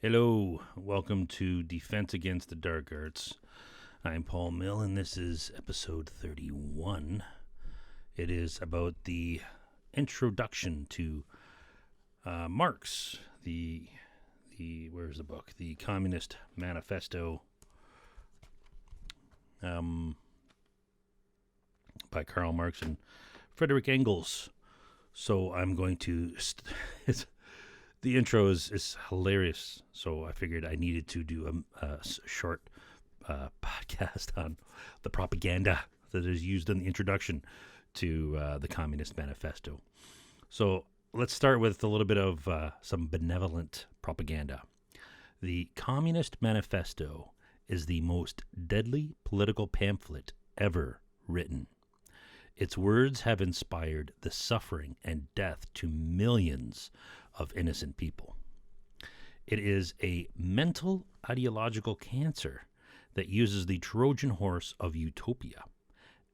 Hello, welcome to Defense Against the Dark Arts. I'm Paul Miil, and this is episode 31. It is about the introduction to Marx, where's the book? The Communist Manifesto by Karl Marx and Friedrich Engels. So I'm going to... The intro is hilarious, so I figured I needed to do a short podcast on the propaganda that is used in the introduction to the Communist Manifesto. So let's start with a little bit of some benevolent propaganda. The Communist Manifesto is the most deadly political pamphlet ever written. Its words have inspired the suffering and death to millions of innocent people. It is a mental ideological cancer that uses the Trojan horse of utopia,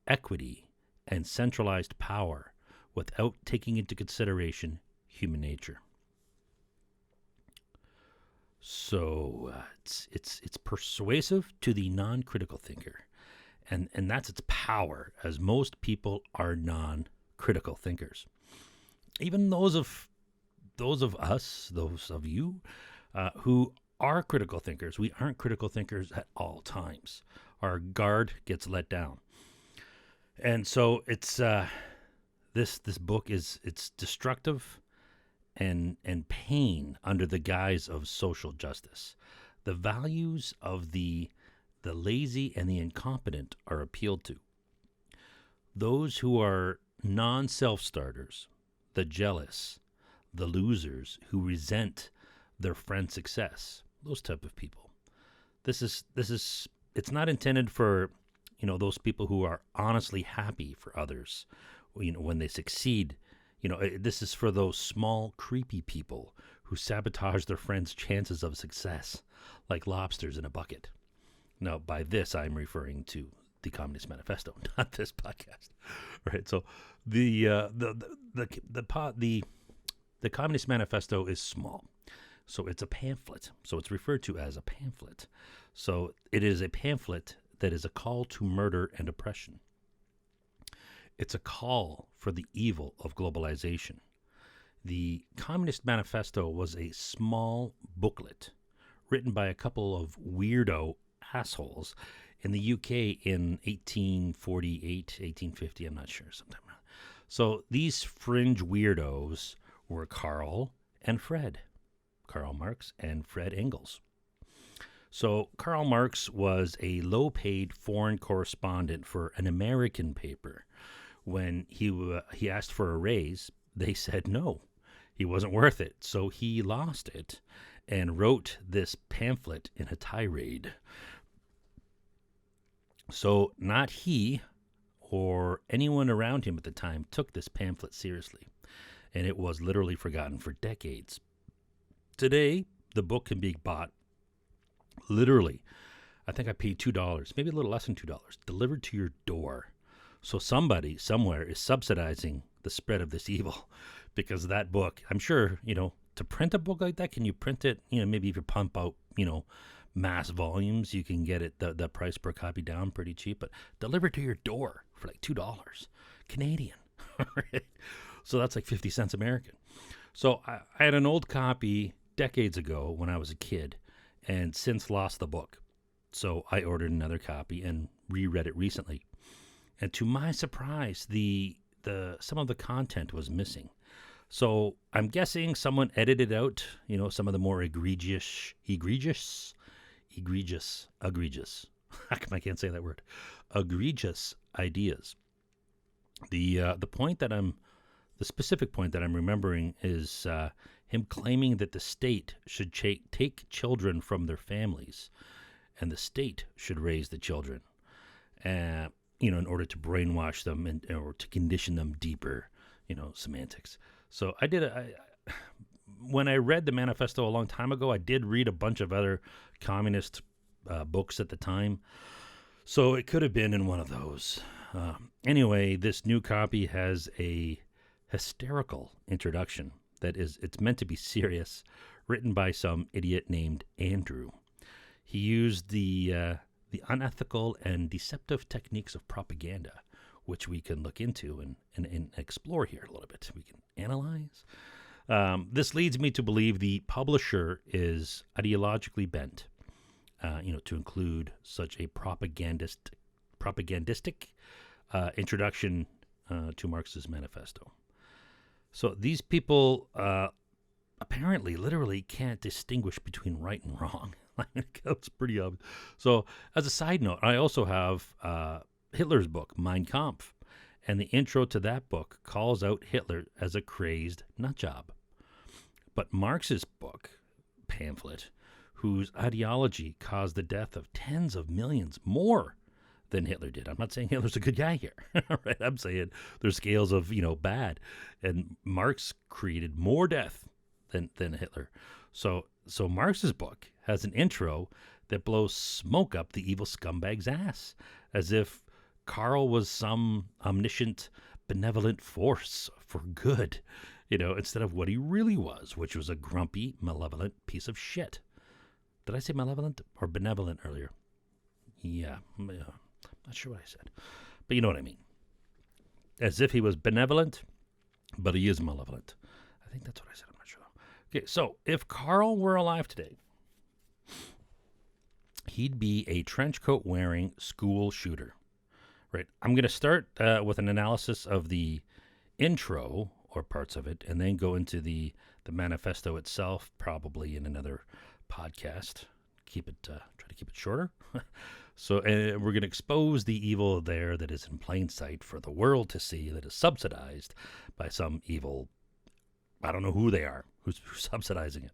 equity, and centralized power without taking into consideration human nature. So it's persuasive to the non-critical thinker, and that's its power, as most people are non-critical thinkers. Even those of us, those of you who are critical thinkers, we aren't critical thinkers at all times. Our guard gets let down. And so it's this book it's destructive and pain under the guise of social justice. The values of the lazy and the incompetent are appealed to. Those who are non-self-starters, the jealous, the losers who resent their friend's success, those type of people. This is it's not intended for, those people who are honestly happy for others, when they succeed. This is for those small, creepy people who sabotage their friends' chances of success like lobsters in a bucket. Now, by this, I'm referring to the Communist Manifesto, not this podcast. Right. So the Communist Manifesto is small, so it's a pamphlet. So it's referred to as a pamphlet. So it is a pamphlet that is a call to murder and oppression. It's a call for the evil of globalization. The Communist Manifesto was a small booklet written by a couple of weirdo assholes in the UK in 1848, 1850, I'm not sure, sometime around. So these fringe weirdos were Karl Marx and Fred Engels. So Karl Marx was a low-paid foreign correspondent for an American paper. When he asked for a raise, they said no, he wasn't worth it. So he lost it and wrote this pamphlet in a tirade. So not he or anyone around him at the time took this pamphlet seriously, and it was literally forgotten for decades. Today, the book can be bought literally, I think I paid $2, maybe a little less than $2, delivered to your door. So somebody somewhere is subsidizing the spread of this evil, because that book, I'm sure, to print a book like that, can you print it, maybe if you pump out, mass volumes, you can get it the price per copy down pretty cheap, but delivered to your door for like $2 Canadian. Right? So that's like 50 cents American. So I had an old copy decades ago when I was a kid, and since lost the book. So I ordered another copy and reread it recently. And to my surprise, the some of the content was missing. So I'm guessing someone edited out, some of the more egregious. I can't say that word. Egregious ideas. The specific point that I'm remembering is him claiming that the state should take children from their families, and the state should raise the children, in order to brainwash them or to condition them deeper, semantics. So when I read the manifesto a long time ago, I did read a bunch of other communist books at the time. So it could have been in one of those. Anyway, this new copy has a hysterical introduction it's meant to be serious, written by some idiot named Andrew. He used the unethical and deceptive techniques of propaganda, which we can look into and explore here a little bit. We can analyze. This leads me to believe the publisher is ideologically bent, to include such a propagandistic introduction to Marx's manifesto. So these people apparently literally can't distinguish between right and wrong. It's pretty obvious. So as a side note, I also have Hitler's book, Mein Kampf, and the intro to that book calls out Hitler as a crazed nutjob. But Marx's book, pamphlet, whose ideology caused the death of tens of millions more than Hitler did. I'm not saying Hitler's a good guy here, right? I'm saying there's scales of, bad. And Marx created more death than Hitler. So Marx's book has an intro that blows smoke up the evil scumbag's ass, as if Karl was some omniscient, benevolent force for good, instead of what he really was, which was a grumpy, malevolent piece of shit. Did I say malevolent or benevolent earlier? Yeah, not sure what I said, but you know what I mean. As if he was benevolent, but he is malevolent. I think that's what I said. I'm not sure though. Okay, so if Karl were alive today, he'd be a trench coat wearing school shooter, right? I'm going to start with an analysis of the intro or parts of it, and then go into the manifesto itself, probably in another podcast. Try to keep it shorter. So we're going to expose the evil there that is in plain sight for the world to see, that is subsidized by some evil, I don't know who they are, who's subsidizing it.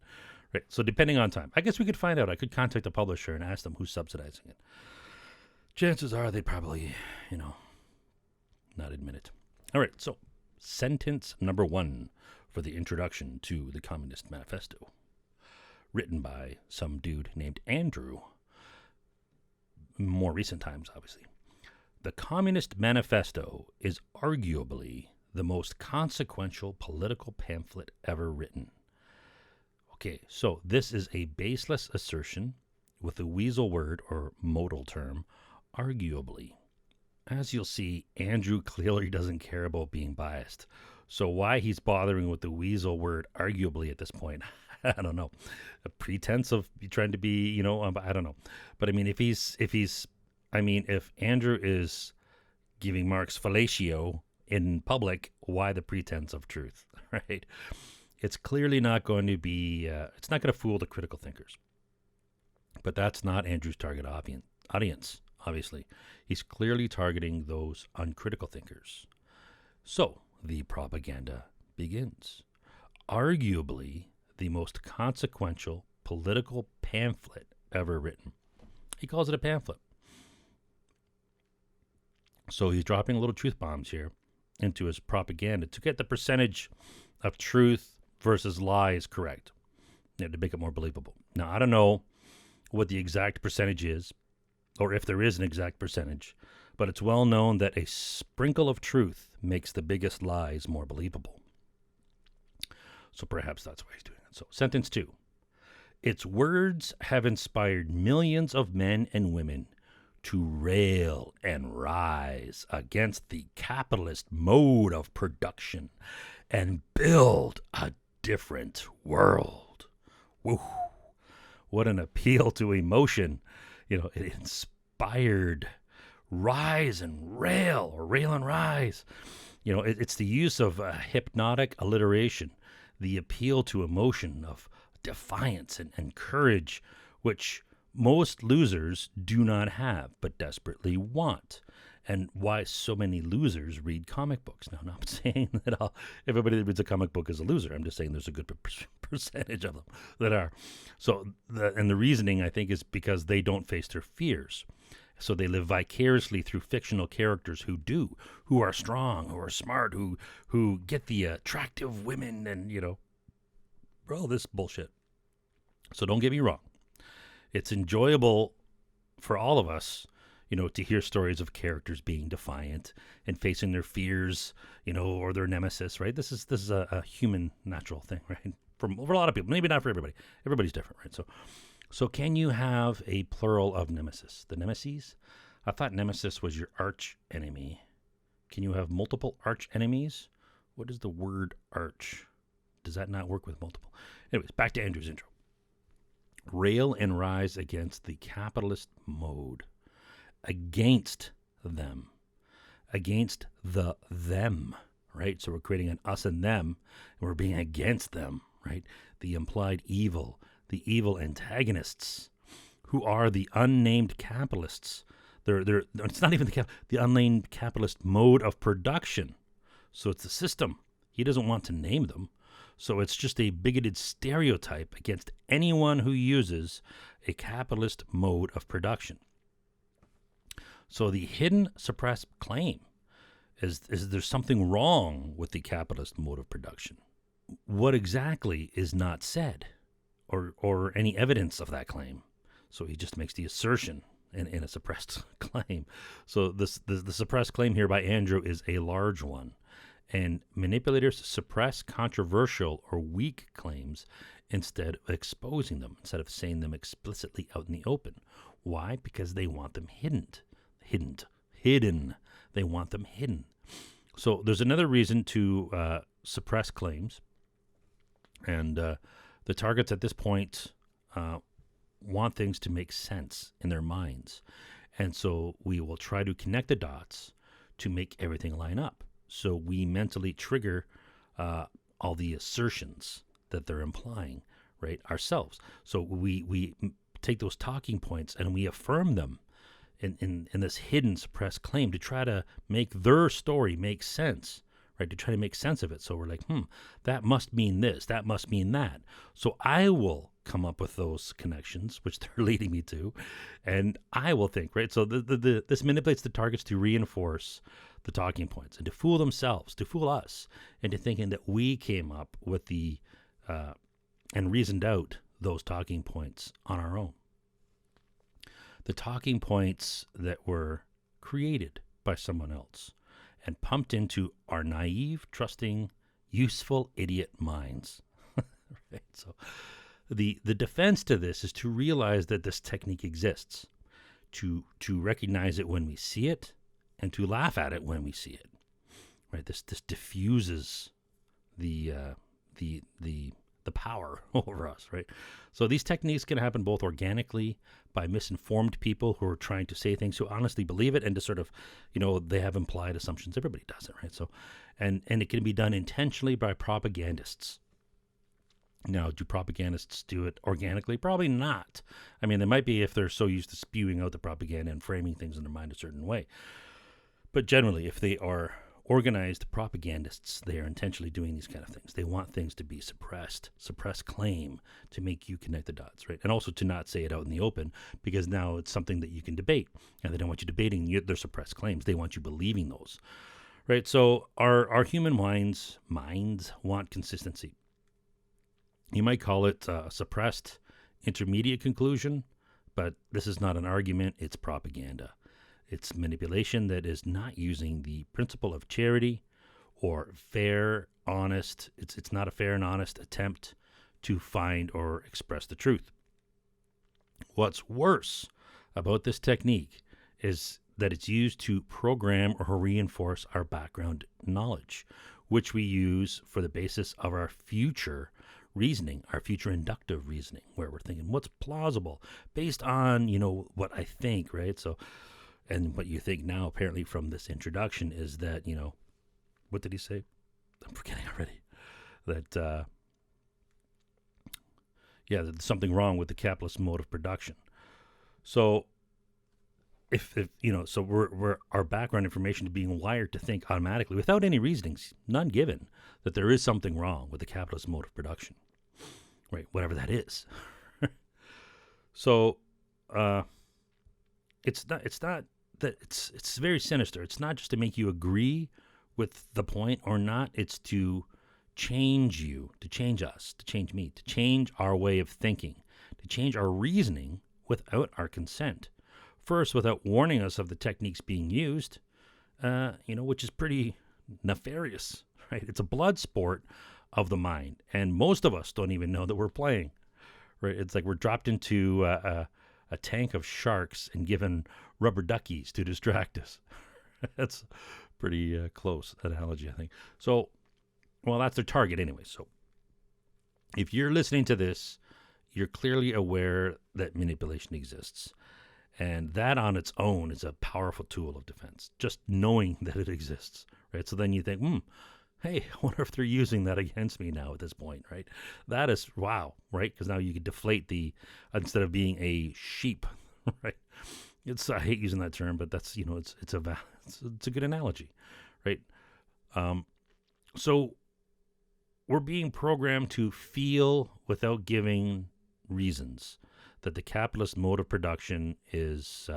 Right. So depending on time, I guess we could find out. I could contact the publisher and ask them who's subsidizing it. Chances are they'd probably, not admit it. All right. So sentence number 1 for the introduction to the Communist Manifesto, written by some dude named Andrew. More recent times, obviously. The Communist Manifesto is arguably the most consequential political pamphlet ever written. Okay, so this is a baseless assertion with a weasel word or modal term, arguably. As you'll see, Andrew clearly doesn't care about being biased. So why he's bothering with the weasel word arguably at this point, I don't know. A pretense of trying to be, I don't know. But I mean, if Andrew is giving Marx fellatio in public, why the pretense of truth, right? It's clearly not going to be, it's not going to fool the critical thinkers. But that's not Andrew's target audience, obviously. He's clearly targeting those uncritical thinkers. So the propaganda begins. Arguably the most consequential political pamphlet ever written. He calls it a pamphlet. So he's dropping little truth bombs here into his propaganda to get the percentage of truth versus lies correct, to make it more believable. Now, I don't know what the exact percentage is, or if there is an exact percentage, but it's well known that a sprinkle of truth makes the biggest lies more believable. So perhaps that's why he's doing it. So sentence 2. Its words have inspired millions of men and women to rail and rise against the capitalist mode of production and build a different world. Woo. What an appeal to emotion. It inspired rise and rail, or rail and rise. It's the use of hypnotic alliteration, the appeal to emotion of defiance and courage, which most losers do not have but desperately want. And why so many losers read comic books. Now, I'm not saying that everybody that reads a comic book is a loser. I'm just saying there's a good percentage of them that are. So, the reasoning, I think, is because they don't face their fears. So they live vicariously through fictional characters who are strong, who are smart, who get the attractive women and, all this bullshit. So don't get me wrong. It's enjoyable for all of us, to hear stories of characters being defiant and facing their fears, or their nemesis, right? This is a human natural thing, right? for a lot of people, maybe not for everybody. Everybody's different, right? So can you have a plural of nemesis? The nemesis? I thought nemesis was your arch enemy. Can you have multiple arch enemies? What is the word arch? Does that not work with multiple? Anyways, back to Andrew's intro. Rail and rise against the capitalist mode. Against them. Against the them, right? So we're creating an us and them, and we're being against them, right? The implied evil, the evil antagonists, who are the unnamed capitalists. It's not even the unnamed capitalist mode of production. So it's the system. He doesn't want to name them. So it's just a bigoted stereotype against anyone who uses a capitalist mode of production. So the hidden suppressed claim is there's something wrong with the capitalist mode of production. What exactly is not said, or any evidence of that claim? So he just makes the assertion in a suppressed claim. So the suppressed claim here by Andrew is a large one. And manipulators suppress controversial or weak claims instead of exposing them, instead of saying them explicitly out in the open. Why? Because they want them hidden. They want them hidden. So there's another reason to suppress claims. And the targets at this point want things to make sense in their minds. And so we will try to connect the dots to make everything line up. So we mentally trigger all the assertions that they're implying, right, ourselves. So we take those talking points and we affirm them in this hidden suppressed claim to try to make their story make sense, right, to try to make sense of it. So we're like, that must mean this, that must mean that. So I will come up with those connections, which they're leading me to, and I will think, right? So this manipulates the targets to reinforce the talking points and to fool themselves, to fool us into thinking that we came up with the and reasoned out those talking points on our own. The talking points that were created by someone else and pumped into our naive, trusting, useful idiot minds. Right? So the defense to this is to realize that this technique exists, to recognize it when we see it, and to laugh at it when we see it. Right? This diffuses the power over us, right? So these techniques can happen both organically by misinformed people who are trying to say things, who honestly believe it, and to sort of, they have implied assumptions. Everybody does it, right? So, and it can be done intentionally by propagandists. Now, do propagandists do it organically? Probably not. I mean, they might be if they're so used to spewing out the propaganda and framing things in their mind a certain way. But generally, if they are organized propagandists, they are intentionally doing these kind of things. They want things to be suppressed claim to make you connect the dots, right? And also to not say it out in the open, because now it's something that you can debate. And they don't want you debating their suppressed claims. They want you believing those, right? So our human minds want consistency. You might call it a suppressed intermediate conclusion, but this is not an argument. It's propaganda. It's manipulation that is not using the principle of charity or fair, honest. It's not a fair and honest attempt to find or express the truth. What's worse about this technique is that it's used to program or reinforce our background knowledge, which we use for the basis of our future reasoning, our future inductive reasoning, where we're thinking what's plausible based on, what I think, right? So, and what you think now, apparently, from this introduction is that, what did he say? I'm forgetting already. That, there's something wrong with the capitalist mode of production. So, if so we're our background information is being wired to think automatically, without any reasonings, none given, that there is something wrong with the capitalist mode of production, right? Whatever that is. So, it's very sinister. It's not just to make you agree with the point or not. It's to change you, to change us, to change me, to change our way of thinking, to change our reasoning without our consent. First, without warning us of the techniques being used, which is pretty nefarious, right? It's a blood sport of the mind. And most of us don't even know that we're playing, right? It's like we're dropped into a tank of sharks and given rubber duckies to distract us. That's pretty close analogy, I think. So, well, that's their target anyway. So if you're listening to this, you're clearly aware that manipulation exists. And that on its own is a powerful tool of defense, just knowing that it exists, right? So then you think, hey, I wonder if they're using that against me now at this point, right? That is, wow, right? Because now you can deflate instead of being a sheep, right? I hate using that term, but that's, it's a good analogy, right? So we're being programmed to feel without giving reasons, that the capitalist mode of production is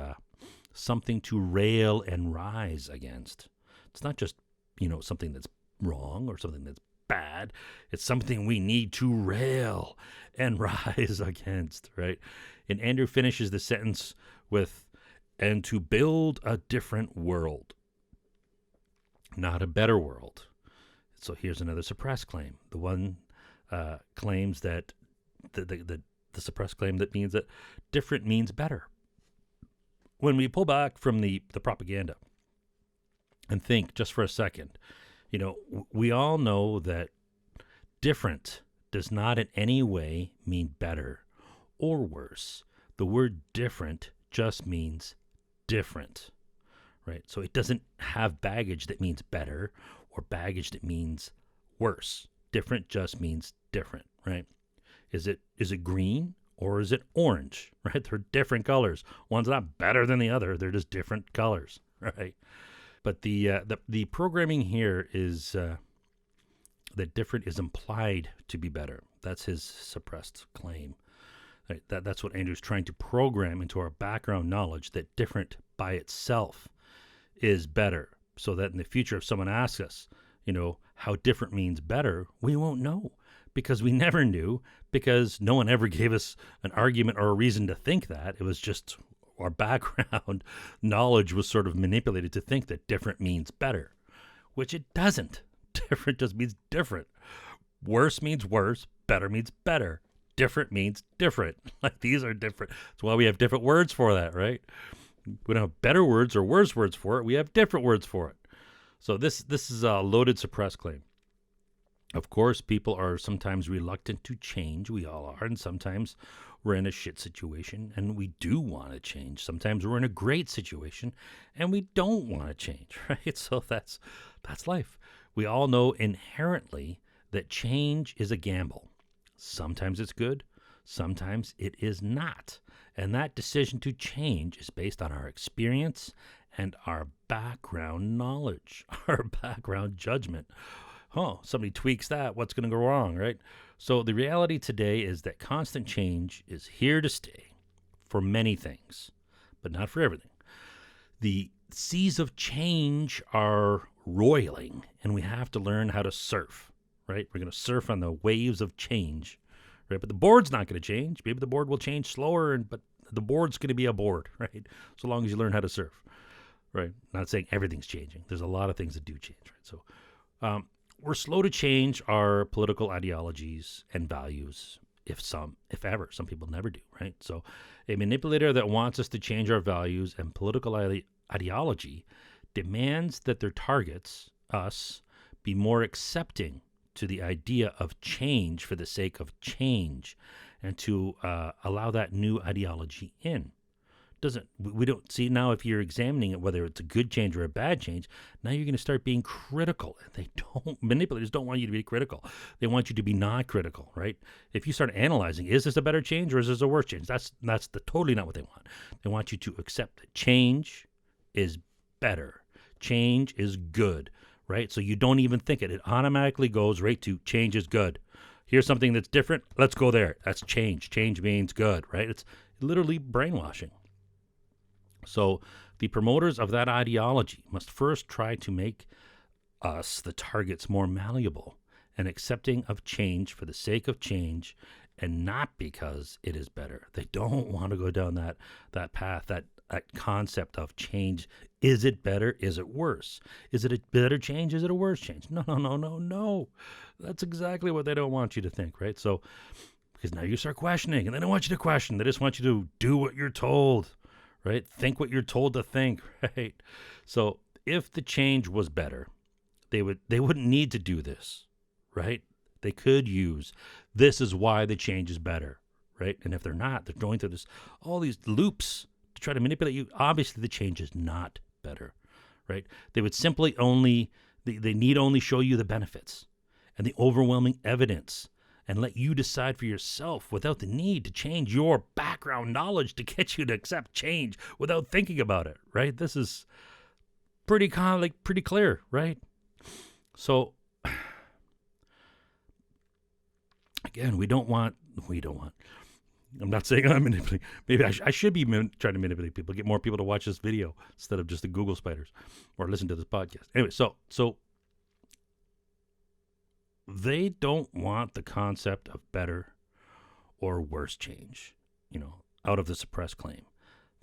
something to rail and rise against. It's not just, something that's wrong or something that's bad. It's something we need to rail and rise against, right? And Andrew finishes the sentence with, and to build a different world, not a better world. So here's another suppressed claim. The one claims that the suppressed claim that means that different means better. When we pull back from the propaganda and think just for a second, we all know that different does not in any way mean better or worse. The word different just means different, right? So it doesn't have baggage that means better or baggage that means worse. Different just means different, right? Is it green or is it orange, right? They're different colors. One's not better than the other. They're just different colors, right? But the programming here is that different is implied to be better. That's his suppressed claim. Right? That's what Andrew's trying to program into our background knowledge, that different by itself is better, so that in the future, if someone asks us, how different means better, we won't know, because we never knew, because no one ever gave us an argument or a reason to think that. It was just our background knowledge was sort of manipulated to think that different means better, which it doesn't. Different just means different. Worse means worse. Better means better. Different means different. Like, these are different. That's why we have different words for that, right? We don't have better words or worse words for it. We have different words for it. So this is a loaded suppressed claim. Of course, people are sometimes reluctant to change. We all are. And sometimes we're in a shit situation and we do want to change. Sometimes we're in a great situation and we don't want to change, right? So that's life. We all know inherently that change is a gamble. Sometimes it's good. Sometimes it is not. And that decision to change is based on our experience and our background knowledge, our background judgment. Somebody tweaks that, what's going to go wrong, right? So the reality today is that constant change is here to stay for many things, but not for everything. The seas of change are roiling, and we have to learn how to surf, right? We're going to surf on the waves of change, right? But the board's not going to change. Maybe the board will change slower, but the board's going to be a board, right? So long as you learn how to surf, right? Not saying everything's changing. There's a lot of things that do change, right? So we're slow to change our political ideologies and values, if ever. Some people never do, right? So a manipulator that wants us to change our values and political ideology demands that their targets, us, be more accepting to the idea of change for the sake of change, and to allow that new ideology in. We don't see now, if you're examining it, whether it's a good change or a bad change, now you're going to start being critical. And manipulators don't want you to be critical. They want you to be not critical, right? If you start analyzing, is this a better change or is this a worse change? That's totally not what they want. They want you to accept that change is better. Change is good, right? So you don't even think it. It automatically goes right to change is good. Here's something that's different. Let's go there. That's change. Change means good, right? It's literally brainwashing. So the promoters of that ideology must first try to make us, the targets, more malleable and accepting of change for the sake of change and not because it is better. They don't want to go down that path, that concept of change Is it better? Is it worse? Is it a better change? Is it a worse change? No. That's exactly what they don't want you to think, right? So, because now you start questioning, and they don't want you to question. They just want you to do what you're told, right? Think what you're told to think, right? So, if the change was better, they wouldn't need to do this, right? They could use, this is why the change is better, right? And if they're not, they're going through all these loops to try to manipulate you. Obviously, the change is not better, right? They would simply they need only show you the benefits and the overwhelming evidence and let you decide for yourself without the need to change your background knowledge to get you to accept change without thinking about it, right? This is pretty clear, right? So again, we don't want. I'm not saying I'm manipulating. Maybe I should be trying to manipulate people, get more people to watch this video instead of just the Google spiders or listen to this podcast. Anyway, so they don't want the concept of better or worse change, out of the suppressed claim.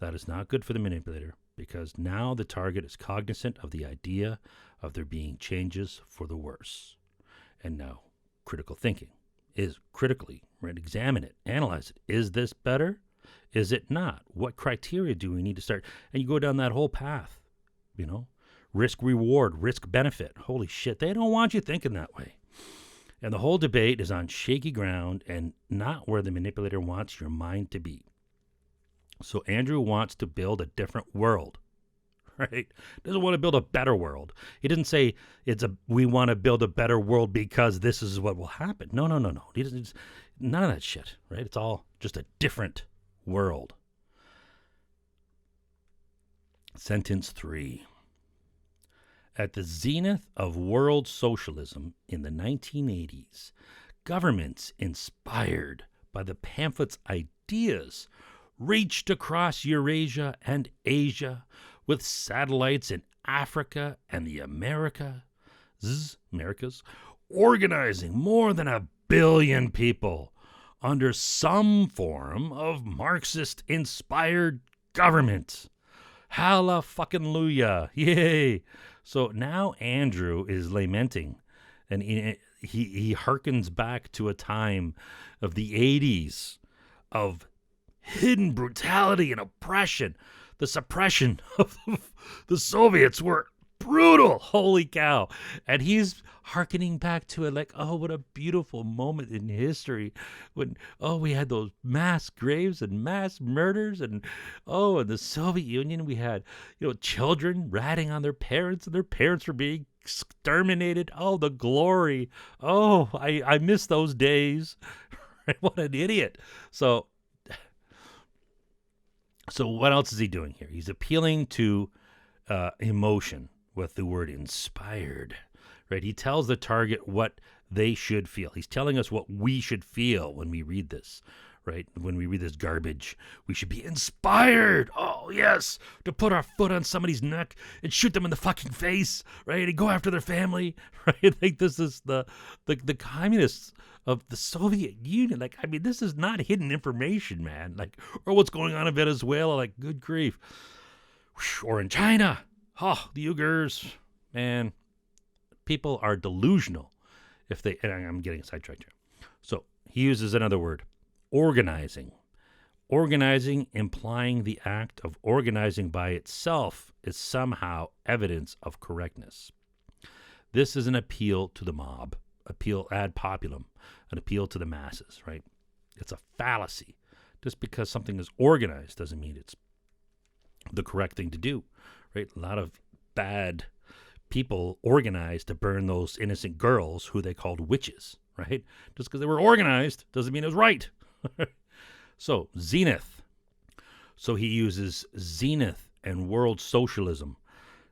That is not good for the manipulator because now the target is cognizant of the idea of there being changes for the worse. And now critical thinking is critically, right? Examine it, analyze it. Is this better? Is it not? What criteria do we need to start? And you go down that whole path, risk reward, risk benefit. Holy shit, they don't want you thinking that way. And the whole debate is on shaky ground and not where the manipulator wants your mind to be. So Andrew wants to build a different world, right? Doesn't want to build a better world. He didn't say we want to build a better world because this is what will happen. No. He doesn't. None of that shit, right? It's all just a different world. Sentence 3. At the zenith of world socialism in the 1980s, governments inspired by the pamphlet's ideas reached across Eurasia and Asia with satellites in Africa and the Americas, organizing more than 1 billion people under some form of Marxist-inspired government. Hallelujah. Yay. So now Andrew is lamenting, and he harkens back to a time of the 80s of hidden brutality and oppression. The suppression of the Soviets were brutal. Holy cow. And he's hearkening back to it like, oh, what a beautiful moment in history when, we had those mass graves and mass murders. And, in the Soviet Union, we had, children ratting on their parents and their parents were being exterminated. Oh, the glory. Oh, I miss those days. What an idiot. So what else is he doing here? He's appealing to emotion with the word inspired, right? He tells the target what they should feel. He's telling us what we should feel when we read this, right? When we read this garbage, we should be inspired. Oh, yes, to put our foot on somebody's neck and shoot them in the fucking face, right? And go after their family, right? Like this is the communists of the Soviet Union. Like, I mean, this is not hidden information, man. Like, or what's going on in Venezuela. Like, good grief. Or in China. Oh, the Uyghurs. Man, people are delusional if they, and I'm getting sidetracked here. So he uses another word, organizing. Organizing, implying the act of organizing by itself, is somehow evidence of correctness. This is an appeal to the mob, appeal Adpopulum, an appeal to the masses, right? It's a fallacy. Just because something is organized doesn't mean it's the correct thing to do, right? A lot of bad people organized to burn those innocent girls who they called witches, right? Just because they were organized doesn't mean it was right. So, zenith. So he uses zenith and world socialism.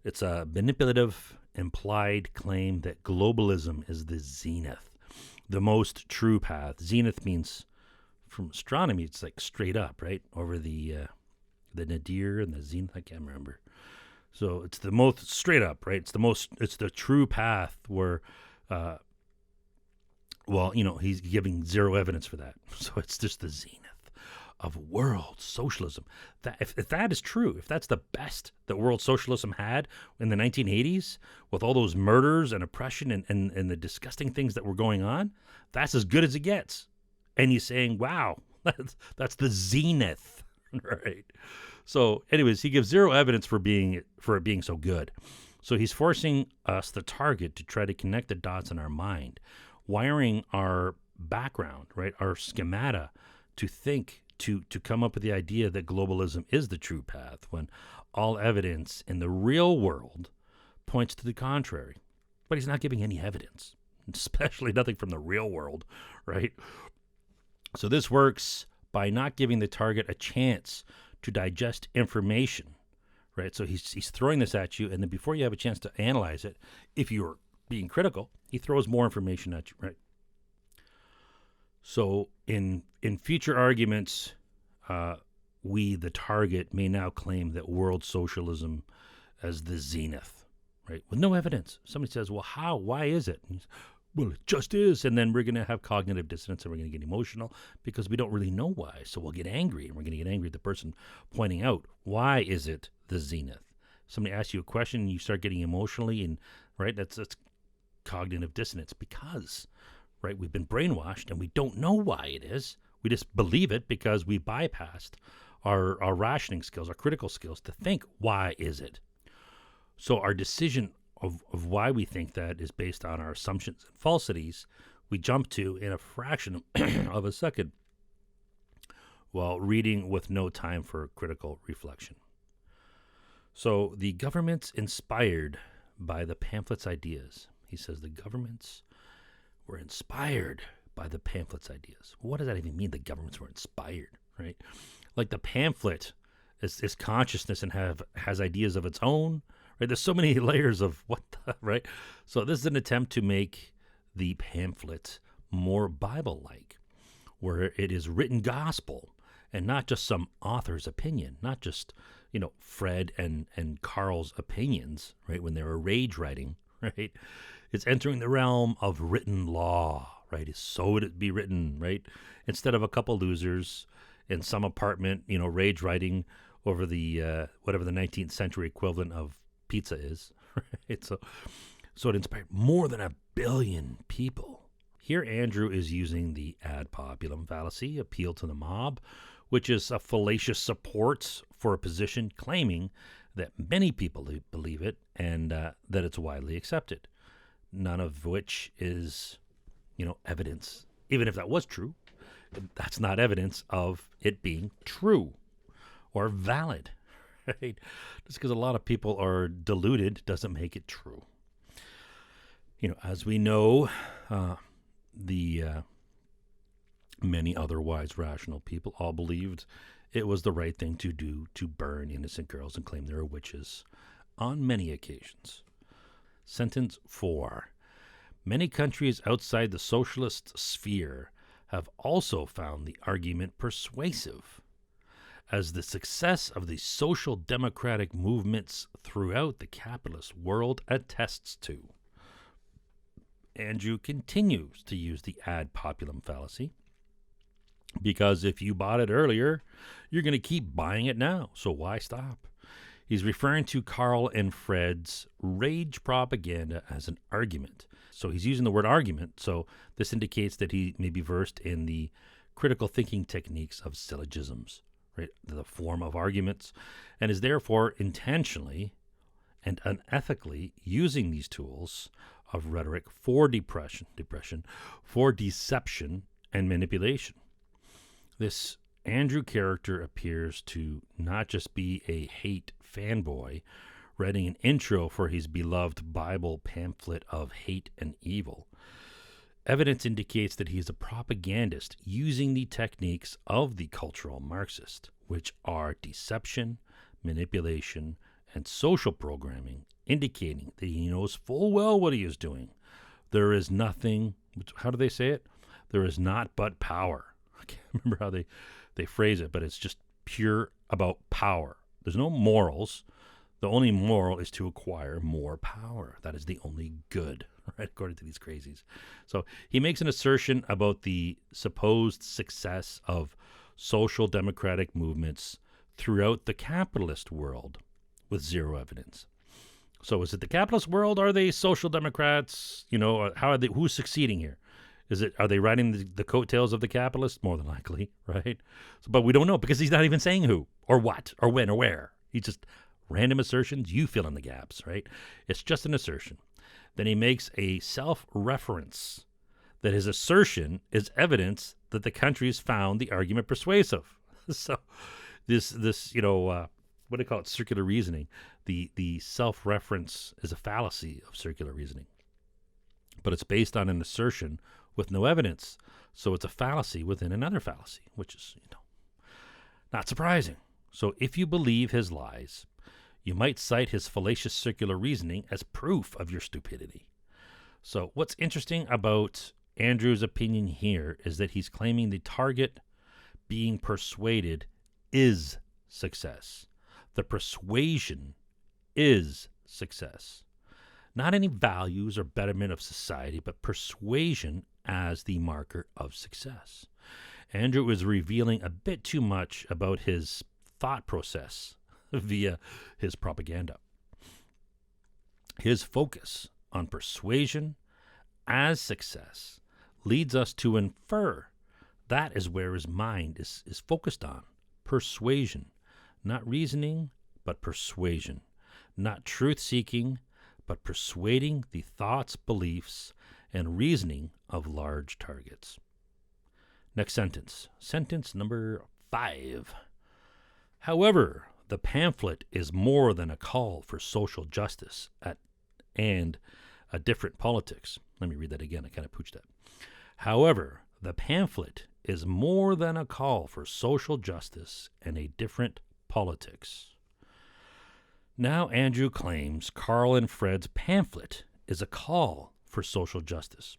It's a manipulative, implied claim that globalism is the zenith, the most true path. Zenith means, from astronomy, it's like straight up, right? Over the nadir and the zenith, I can't remember. So it's the most straight up, right? It's the true path where, he's giving zero evidence for that. So it's just the zenith. of world socialism. That if that is true, if that's the best that world socialism had in the 1980s, with all those murders and oppression and the disgusting things that were going on, that's as good as it gets. And he's saying, wow, that's the zenith, right? So anyways, he gives zero evidence for it being so good. So he's forcing us, the target, to try to connect the dots in our mind, wiring our background, right, our schemata, to think, to come up with the idea that globalism is the true path, when all evidence in the real world points to the contrary. But he's not giving any evidence, especially nothing from the real world, right? So this works by not giving the target a chance to digest information, right? So he's throwing this at you, and then before you have a chance to analyze it, if you're being critical, he throws more information at you, right? So in future arguments, we, the target, may now claim that world socialism as the zenith, right? With no evidence. Somebody says, well, how? Why is it? Well, it just is. And then we're going to have cognitive dissonance, and we're going to get emotional because we don't really know why. So we'll get angry, and we're going to get angry at the person pointing out, why is it the zenith? Somebody asks you a question, and you start getting emotionally, and right, that's cognitive dissonance because, right, we've been brainwashed and we don't know why it is. We just believe it because we bypassed our rationing skills, our critical skills to think, why is it? So our decision of why we think that is based on our assumptions and falsities we jump to in a fraction of a second while reading with no time for critical reflection. So the government's inspired by the pamphlet's ideas. He says the governments were inspired by the pamphlet's ideas. What does that even mean? The governments were inspired, right? Like the pamphlet is consciousness and has ideas of its own, right? There's so many layers of right? So this is an attempt to make the pamphlet more Bible-like, where it is written gospel and not just some author's opinion, not just, Fred and Carl's opinions, right? When they were rage writing, right? It's entering the realm of written law, right? So would it be written, right? Instead of a couple losers in some apartment, rage writing over the whatever the 19th century equivalent of pizza is, right? So it inspired more than 1 billion people. Here Andrew is using the Adpopulum fallacy, appeal to the mob, which is a fallacious support for a position claiming that many people believe it and that it's widely accepted. None of which is, evidence. Even if that was true, that's not evidence of it being true or valid, right? Just because a lot of people are deluded doesn't make it true. As we know, the many otherwise rational people all believed it was the right thing to do to burn innocent girls and claim they were witches on many occasions. Sentence 4. Many countries outside the socialist sphere have also found the argument persuasive, as the success of the social democratic movements throughout the capitalist world attests to. Andrew continues to use the Adpopulum fallacy, because if you bought it earlier, you're going to keep buying it now, so why stop? He's referring to Carl and Fred's rage propaganda as an argument. So he's using the word argument, so this indicates that he may be versed in the critical thinking techniques of syllogisms, right, the form of arguments, and is therefore intentionally and unethically using these tools of rhetoric for for deception and manipulation. This Andrew character appears to not just be a hate fanboy writing an intro for his beloved Bible pamphlet of hate and evil. Evidence indicates that he is a propagandist using the techniques of the cultural Marxist, which are deception, manipulation, and social programming, indicating that he knows full well what he is doing. There is nothing, how do they say it? There is not but power. I can't remember how they phrase it, but it's just pure about power. There's no morals. The only moral is to acquire more power. That is the only good, right, according to these crazies. So he makes an assertion about the supposed success of social democratic movements throughout the capitalist world with zero evidence. So is it the capitalist world? Are they social democrats? How are they? Who's succeeding here? Are they riding the coattails of the capitalists? More than likely, right? But we don't know because he's not even saying who or what or when or where. He's just random assertions. You fill in the gaps, right? It's just an assertion. Then he makes a self-reference that his assertion is evidence that the country's found the argument persuasive. So this what do they call it? Circular reasoning. The self-reference is a fallacy of circular reasoning. But it's based on an assertion with no evidence. So it's a fallacy within another fallacy, which is, not surprising. So if you believe his lies, you might cite his fallacious circular reasoning as proof of your stupidity. So what's interesting about Andrew's opinion here is that he's claiming the target being persuaded is success. The persuasion is success. Not any values or betterment of society, but persuasion as the marker of success. Andrew is revealing a bit too much about his thought process via his propaganda. His focus on persuasion as success leads us to infer that is where his mind is focused on. Persuasion. Not reasoning, but persuasion. Not truth-seeking, but persuading the thoughts, beliefs, and reasoning of large targets. Next sentence. Sentence number 5. However, the pamphlet is more than a call for social justice and a different politics. Let me read that again. I kind of pooched that. However, the pamphlet is more than a call for social justice and a different politics. Now Andrew claims Carl and Fred's pamphlet is a call for social justice,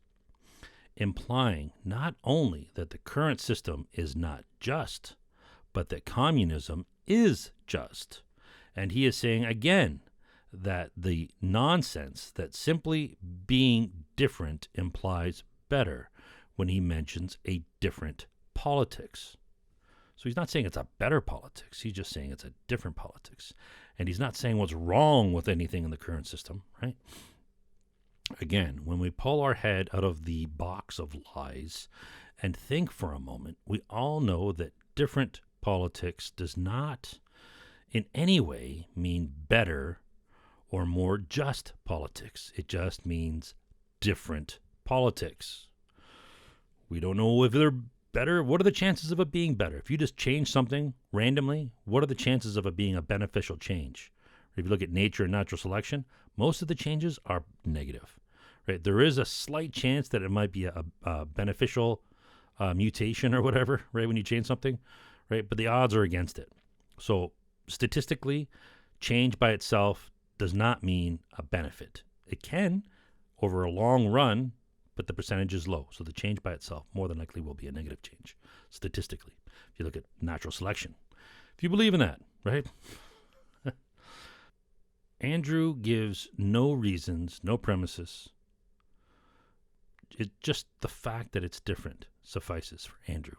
implying not only that the current system is not just, but that communism is just. And he is saying again that the nonsense that simply being different implies better when he mentions a different politics. So he's not saying it's a better politics. He's just saying it's a different politics. And he's not saying what's wrong with anything in the current system, right? Again, when we pull our head out of the box of lies and think for a moment, we all know that different politics does not in any way mean better or more just politics. It just means different politics. We don't know if they're better. What are the chances of it being better? If you just change something randomly, what are the chances of it being a beneficial change? If you look at nature and natural selection, most of the changes are negative. Right? There is a slight chance that it might be a beneficial mutation or whatever, right, when you change something, right? But the odds are against it. So statistically, change by itself does not mean a benefit. It can over a long run, but the percentage is low. So the change by itself more than likely will be a negative change, statistically, if you look at natural selection. If you believe in that, right? Andrew gives no reasons, no premises. Just the fact that it's different suffices for Andrew.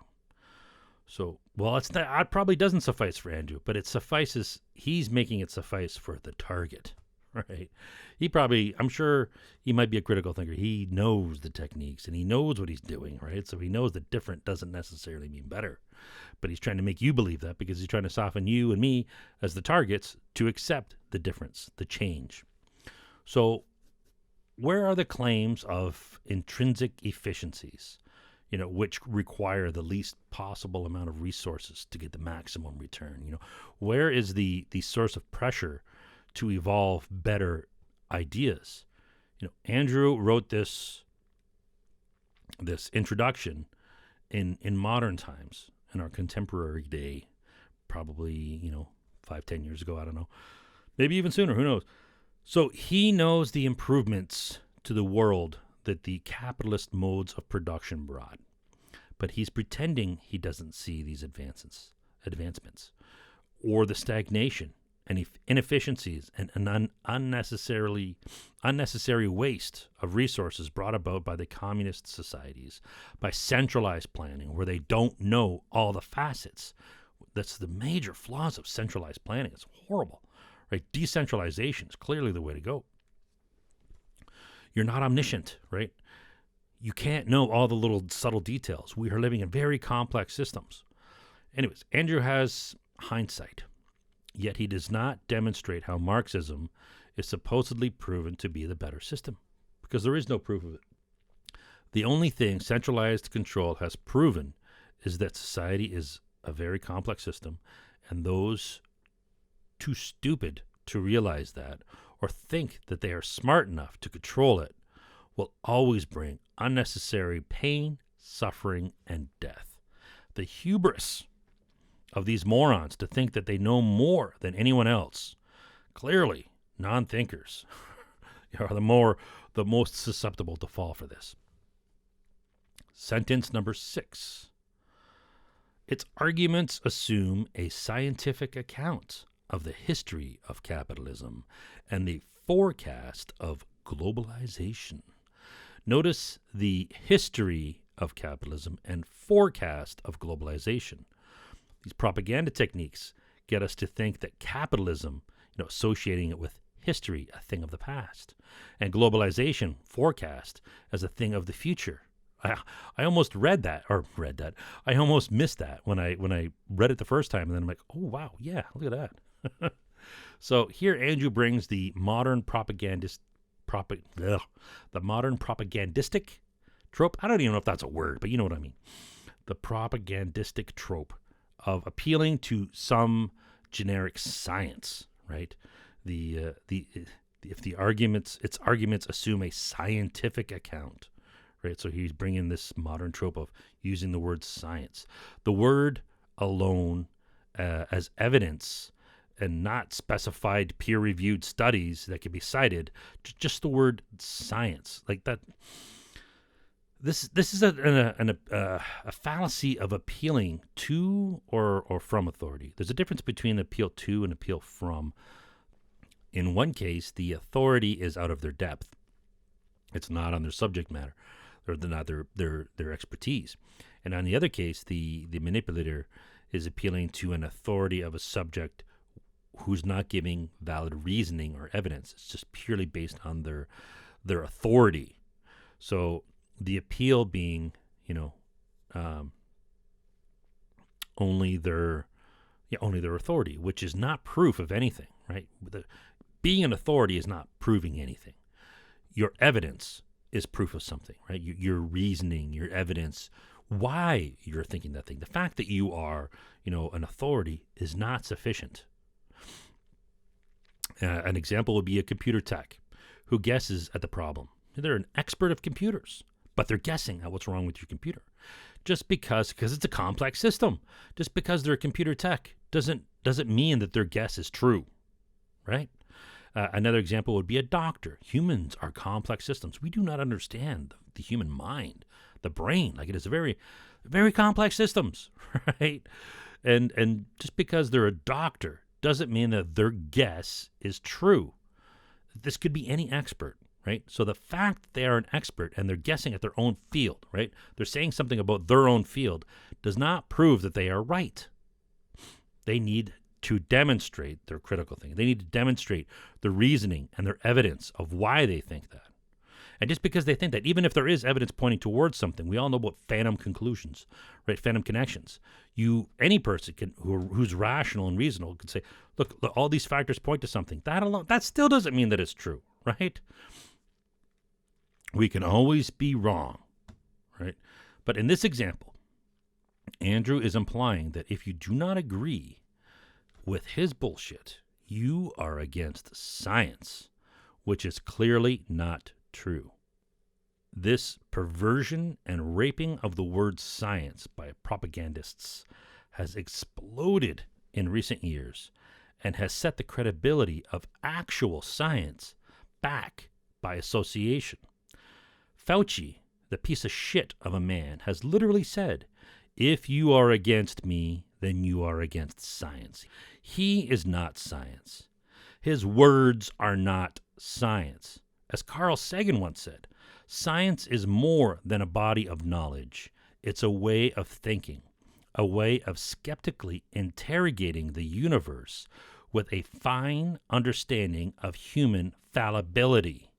So, well, it probably doesn't suffice for Andrew, but it suffices. He's making it suffice for the target, right? I'm sure he might be a critical thinker. He knows the techniques and he knows what he's doing, right? So he knows that different doesn't necessarily mean better, but he's trying to make you believe that because he's trying to soften you and me as the targets to accept the difference, the change. So where are the claims of intrinsic efficiencies, which require the least possible amount of resources to get the maximum return? Where is the source of pressure to evolve better ideas? Andrew wrote this introduction in modern times, in our contemporary day, probably 5-10 years ago. I don't know, maybe even sooner. Who knows? So he knows the improvements to the world that the capitalist modes of production brought, but he's pretending he doesn't see these advancements, or the stagnation and inefficiencies and an unnecessary waste of resources brought about by the communist societies, by centralized planning where they don't know all the facets. That's the major flaws of centralized planning. It's horrible, right? Decentralization is clearly the way to go. You're not omniscient, right? You can't know all the little subtle details. We are living in very complex systems. Anyways, Andrew has hindsight, yet he does not demonstrate how Marxism is supposedly proven to be the better system, because there is no proof of it. The only thing centralized control has proven is that society is a very complex system, and those too stupid to realize that or think that they are smart enough to control it will always bring unnecessary pain, suffering, and death. The hubris of these morons to think that they know more than anyone else. Clearly, non-thinkers are the most susceptible to fall for this. Sentence number 6. Its arguments assume a scientific account of the history of capitalism and the forecast of globalization. Notice the history of capitalism and forecast of globalization. These propaganda techniques get us to think that capitalism, associating it with history, a thing of the past, and globalization forecast as a thing of the future. I almost I almost missed that when I read it the first time, and then I'm like, oh wow, yeah, look at that. So here Andrew brings the modern propagandistic trope. I don't even know if that's a word, but you know what I mean. The propagandistic trope of appealing to some generic science, right? If its arguments assume a scientific account, right? So he's bringing this modern trope of using the word science, the word alone as evidence, and not specified peer-reviewed studies that can be cited. Just the word science, like that. This is a fallacy of appealing to or from authority. There's a difference between appeal to and appeal from. In one case, the authority is out of their depth. It's not on their subject matter, or not their expertise. And on the other case, the manipulator is appealing to an authority of a subject who's not giving valid reasoning or evidence. It's just purely based on their authority. So the appeal being, only their authority, which is not proof of anything, right? Being an authority is not proving anything. Your evidence is proof of something, right? Your reasoning, your evidence, why you're thinking that thing. The fact that you are, an authority is not sufficient. An example would be a computer tech who guesses at the problem. They're an expert of computers, but they're guessing at what's wrong with your computer. Just because it's a complex system. Just because they're a computer tech doesn't mean that their guess is true, right? Another example would be a doctor. Humans are complex systems. We do not understand the human mind, the brain. Like, it is a very, very complex systems, right? And just because they're a doctor doesn't mean that their guess is true. This could be any expert, right? So the fact that they are an expert and they're guessing at their own field, right? They're saying something about their own field does not prove that they are right. They need to demonstrate their critical thinking. They need to demonstrate the reasoning and their evidence of why they think that. And just because they think that, even if there is evidence pointing towards something, we all know about phantom conclusions, right? Phantom connections. Any person who's rational and reasonable can say, look, all these factors point to something. That still doesn't mean that it's true, right? We can always be wrong, right? But in this example, Andrew is implying that if you do not agree with his bullshit, you are against science, which is clearly not true. This perversion and raping of the word science by propagandists has exploded in recent years and has set the credibility of actual science back by association. Fauci, the piece of shit of a man, has literally said, if you are against me, then you are against science. He is not science. His words are not science. As Carl Sagan once said, science is more than a body of knowledge. It's a way of thinking, a way of skeptically interrogating the universe with a fine understanding of human fallibility.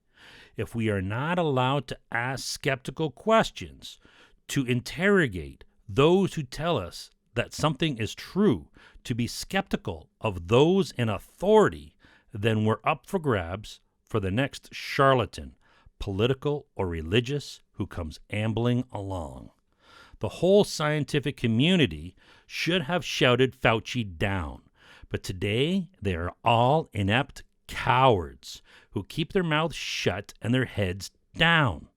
If we are not allowed to ask skeptical questions, to interrogate those who tell us that something is true, to be skeptical of those in authority, then we're up for grabs for the next charlatan, political or religious, who comes ambling along. The whole scientific community should have shouted Fauci down, but today they are all inept cowards who keep their mouths shut and their heads down.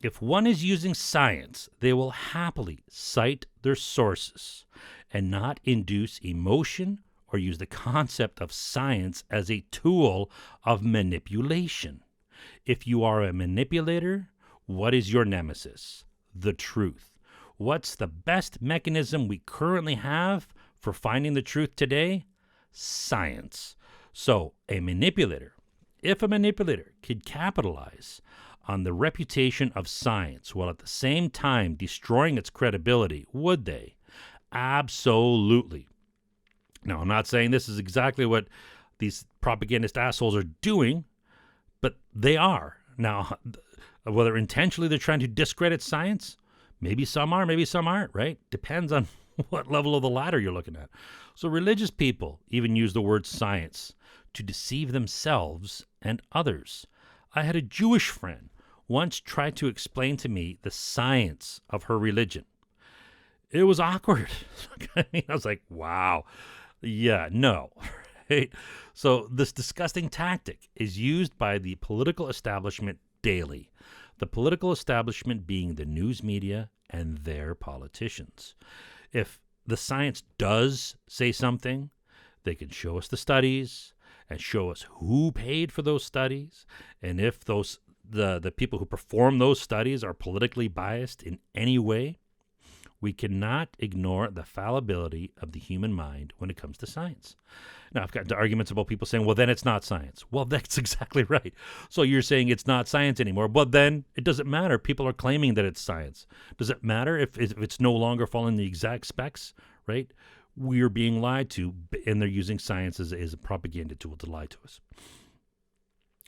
If one is using science, they will happily cite their sources and not induce emotion or use the concept of science as a tool of manipulation. If you are a manipulator, what is your nemesis? The truth. What's the best mechanism we currently have for finding the truth today? Science. So, a manipulator, if a manipulator could capitalize on the reputation of science while at the same time destroying its credibility, would they? Absolutely. Now, I'm not saying this is exactly what these propagandist assholes are doing, but they are. Now, whether intentionally they're trying to discredit science, maybe some are, maybe some aren't, right? Depends on what level of the ladder you're looking at. So religious people even use the word science to deceive themselves and others. I had a Jewish friend once try to explain to me the science of her religion. It was awkward. I was like, wow. Yeah, no. Right? So this disgusting tactic is used by the political establishment daily. The political establishment being the news media and their politicians. If the science does say something, they can show us the studies and show us who paid for those studies, and if those the people who perform those studies are politically biased in any way. We cannot ignore the fallibility of the human mind when it comes to science. Now, I've got arguments about people saying, well, then it's not science. Well, that's exactly right. So you're saying it's not science anymore. But then it doesn't matter. People are claiming that it's science. Does it matter if it's no longer following the exact specs, right? We're being lied to, and they're using science as a propaganda tool to lie to us.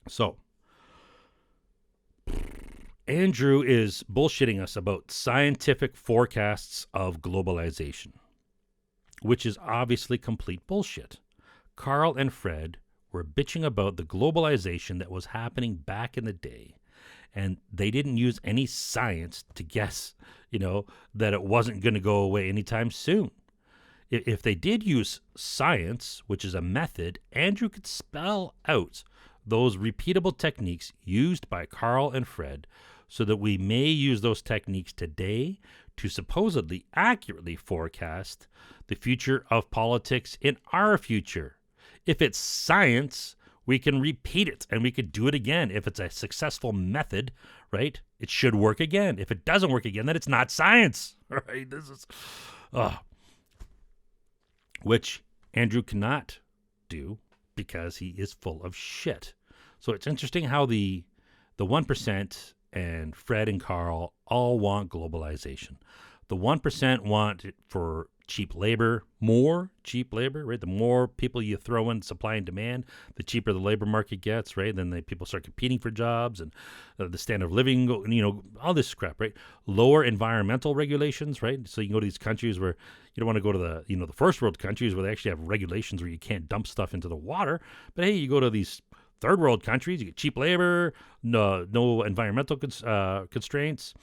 So Andrew is bullshitting us about scientific forecasts of globalization, which is obviously complete bullshit. Carl and Fred were bitching about the globalization that was happening back in the day, and they didn't use any science to guess, that it wasn't going to go away anytime soon. If they did use science, which is a method, Andrew could spell out those repeatable techniques used by Carl and Fred so that we may use those techniques today to supposedly accurately forecast the future of politics in our future. If it's science, we can repeat it and we could do it again. If it's a successful method, right, it should work again. If it doesn't work again, then it's not science, right? This is, which Andrew cannot do because he is full of shit. So it's interesting how the 1% and Fred and Carl all want globalization. The 1% want it for cheap labor, more cheap labor, right? The more people you throw in supply and demand, the cheaper the labor market gets, right? Then people start competing for jobs and the standard of living, all this crap, right? Lower environmental regulations, right? So you can go to these countries where you don't want to go to the first world countries where they actually have regulations where you can't dump stuff into the water. But hey, you go to these third world countries, you get cheap labor, no environmental constraints,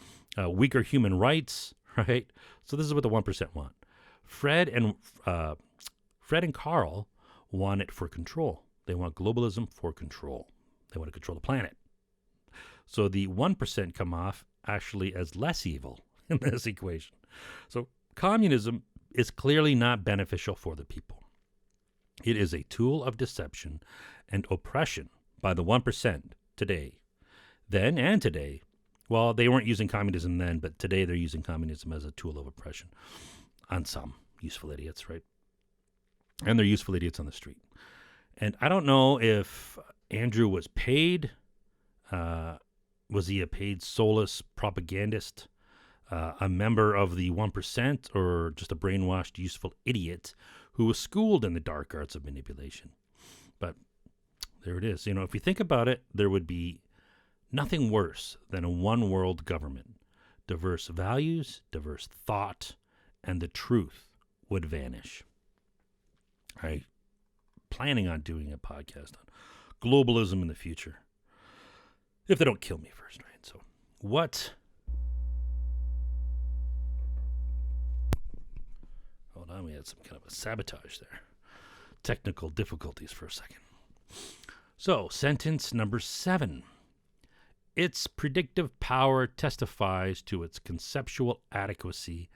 weaker human rights, right? So this is what the 1% want. Fred and Carl want it for control. They want globalism for control. They want to control the planet. So the 1% come off actually as less evil in this equation. So communism is clearly not beneficial for the people. It is a tool of deception and oppression by the 1% today. Then and today, well, they weren't using communism then, but today they're using communism as a tool of oppression on some. useful idiots, right? And they're useful idiots on the street. And I don't know if Andrew was paid. Was he a paid soulless propagandist, a member of the 1%, or just a brainwashed, useful idiot who was schooled in the dark arts of manipulation? But there it is. If you think about it, there would be nothing worse than a one-world government. Diverse values, diverse thought, and the truth would vanish. I'm planning on doing a podcast on globalism in the future. If they don't kill me first, right? So, what? Hold on, we had some kind of a sabotage there. Technical difficulties for a second. So, sentence number 7. Its predictive power testifies to its conceptual adequacy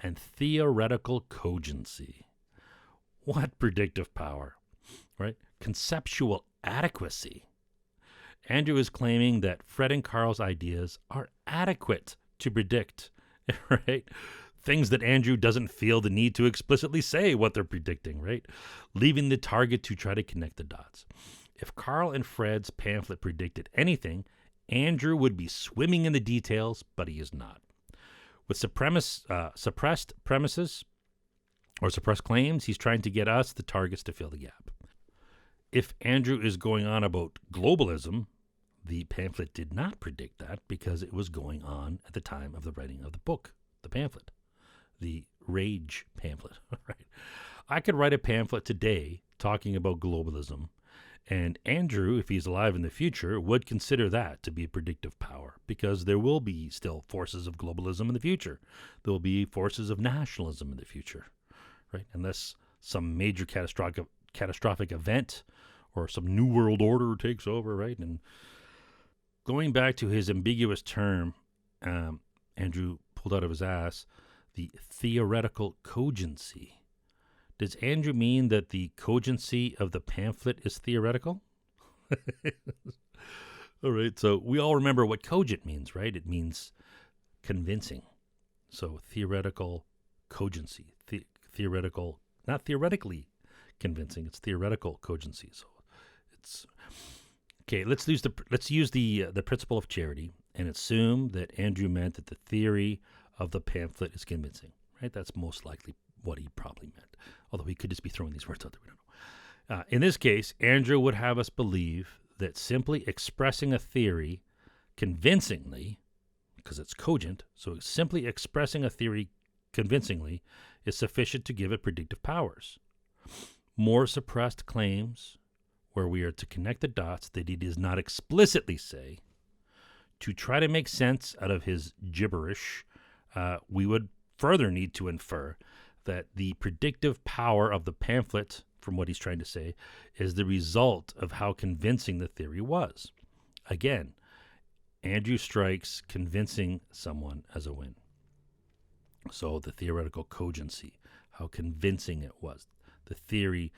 and theoretical cogency. What predictive power, right? Conceptual adequacy. Andrew is claiming that Fred and Carl's ideas are adequate to predict, right? Things that Andrew doesn't feel the need to explicitly say what they're predicting, right? Leaving the target to try to connect the dots. If Carl and Fred's pamphlet predicted anything, Andrew would be swimming in the details, but he is not. With suppressed premises or suppressed claims, he's trying to get us, the targets, to fill the gap. If Andrew is going on about globalism, the pamphlet did not predict that because it was going on at the time of the writing of the book, the pamphlet, the Rage pamphlet. Right? I could write a pamphlet today talking about globalism, and Andrew, if he's alive in the future, would consider that to be a predictive power because there will be still forces of globalism in the future. There will be forces of nationalism in the future, right? Unless some major catastrophic event or some new world order takes over, right? And going back to his ambiguous term, Andrew pulled out of his ass, the theoretical cogency. Does Andrew mean that the cogency of the pamphlet is theoretical? All right, so we all remember what cogent means, right? It means convincing. So theoretical cogency, theoretical, not theoretically convincing, it's theoretical cogency. So it's okay. Let's use the principle of charity and assume that Andrew meant that the theory of the pamphlet is convincing, right? That's most likely what he probably meant, although he could just be throwing these words out there. We don't know. In this case, Andrew would have us believe that simply expressing a theory convincingly, because it's cogent, so simply expressing a theory convincingly is sufficient to give it predictive powers. More suppressed claims, where we are to connect the dots that he does not explicitly say, to try to make sense out of his gibberish, we would further need to infer that the predictive power of the pamphlet, from what he's trying to say, is the result of how convincing the theory was. Again, Andrew strikes convincing someone as a win. So the theoretical cogency, how convincing it was. The theory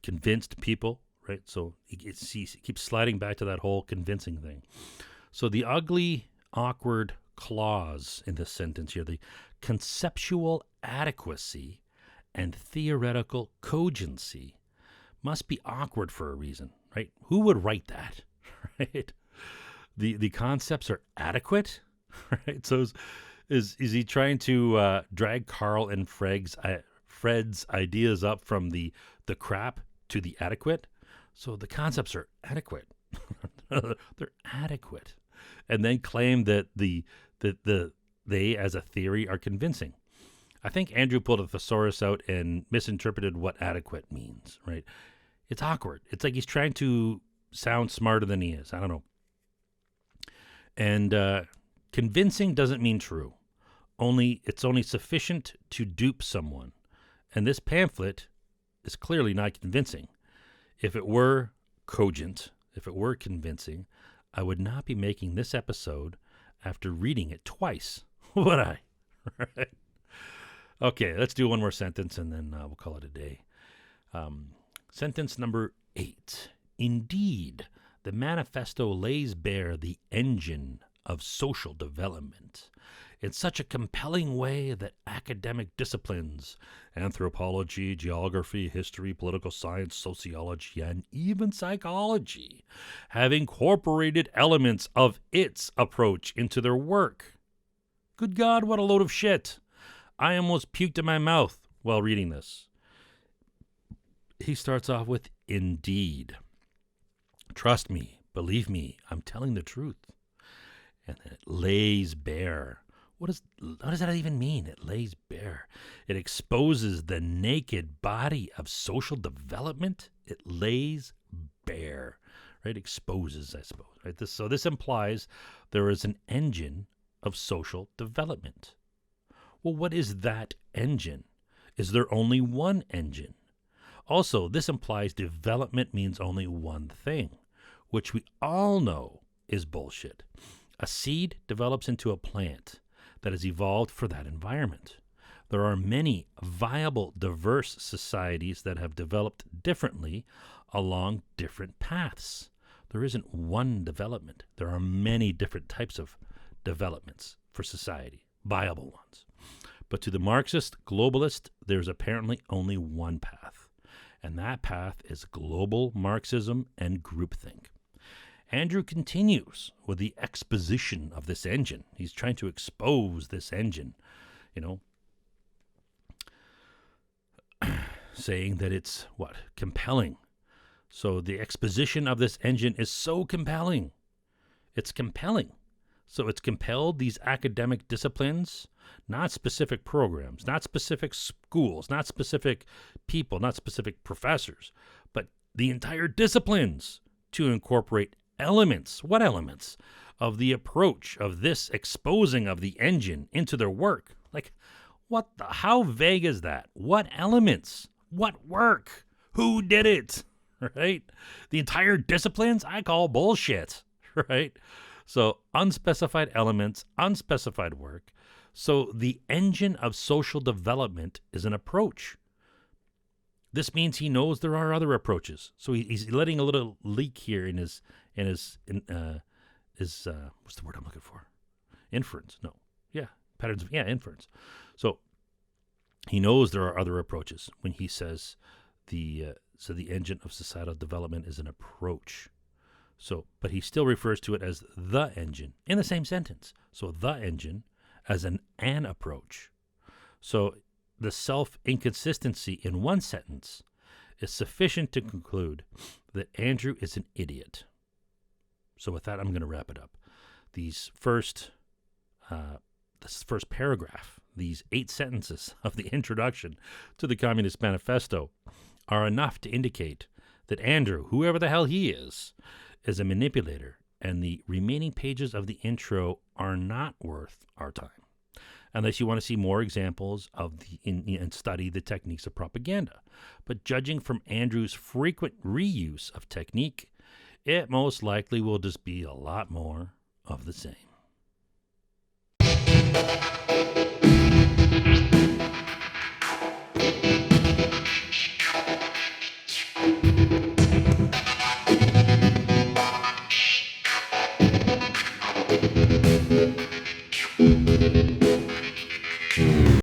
convinced people, right? So he keeps sliding back to that whole convincing thing. So the ugly, awkward clause in this sentence here, the conceptual adequacy and theoretical cogency, must be awkward for a reason, right? Who would write that, right? The concepts are adequate, right? So is he trying to drag Carl and Fred's ideas up from the crap to the adequate? So the concepts are adequate. They're adequate. And then claim that they as a theory are convincing. I think Andrew pulled a thesaurus out and misinterpreted what adequate means, right? It's awkward. It's like he's trying to sound smarter than he is. I don't know. And convincing doesn't mean true. It's only sufficient to dupe someone. And this pamphlet is clearly not convincing. If it were cogent, if it were convincing, I would not be making this episode after reading it twice, would I? Right? Okay, let's do one more sentence and then we'll call it a day. Sentence number 8. Indeed, the manifesto lays bare the engine of social development in such a compelling way that academic disciplines, anthropology, geography, history, political science, sociology, and even psychology, have incorporated elements of its approach into their work. Good God, what a load of shit. I almost puked in my mouth while reading this. He starts off with, indeed. Trust me, believe me, I'm telling the truth. And then it lays bare. What does that even mean? It lays bare. It exposes the naked body of social development. It lays bare, right? Exposes, I suppose. Right. This implies there is an engine of social development. Well, what is that engine? Is there only one engine? Also, this implies development means only one thing, which we all know is bullshit. A seed develops into a plant that has evolved for that environment. There are many viable, diverse societies that have developed differently along different paths. There isn't one development. There are many different types of developments for society, viable ones. But to the Marxist globalist, there's apparently only one path, and that path is global Marxism and groupthink. Andrew continues with the exposition of this engine. He's trying to expose this engine, saying that it's, compelling. So the exposition of this engine is so compelling. It's compelling. So it's compelled these academic disciplines, not specific programs, not specific schools, not specific people, not specific professors, but the entire disciplines to incorporate elements. What elements? Of the approach of this exposing of the engine into their work. Like, how vague is that? What elements? What work? Who did it? Right? The entire disciplines I call bullshit. Right? So unspecified elements, unspecified work. So the engine of social development is an approach. This means he knows there are other approaches. So he's letting a little leak here in his what's the word I'm looking for? Inference. No. Yeah. Patterns. Yeah. Inference. So he knows there are other approaches when he says the engine of societal development is an approach. So, but he still refers to it as the engine in the same sentence. So the engine as an approach. So the self-inconsistency in one sentence is sufficient to conclude that Andrew is an idiot. So with that, I'm going to wrap it up. This first paragraph, these 8 sentences of the introduction to the Communist Manifesto are enough to indicate that Andrew, whoever the hell he is a manipulator, and the remaining pages of the intro are not worth our time, unless you want to see more examples of and study the techniques of propaganda. But judging from Andrew's frequent reuse of technique, it most likely will just be a lot more of the same.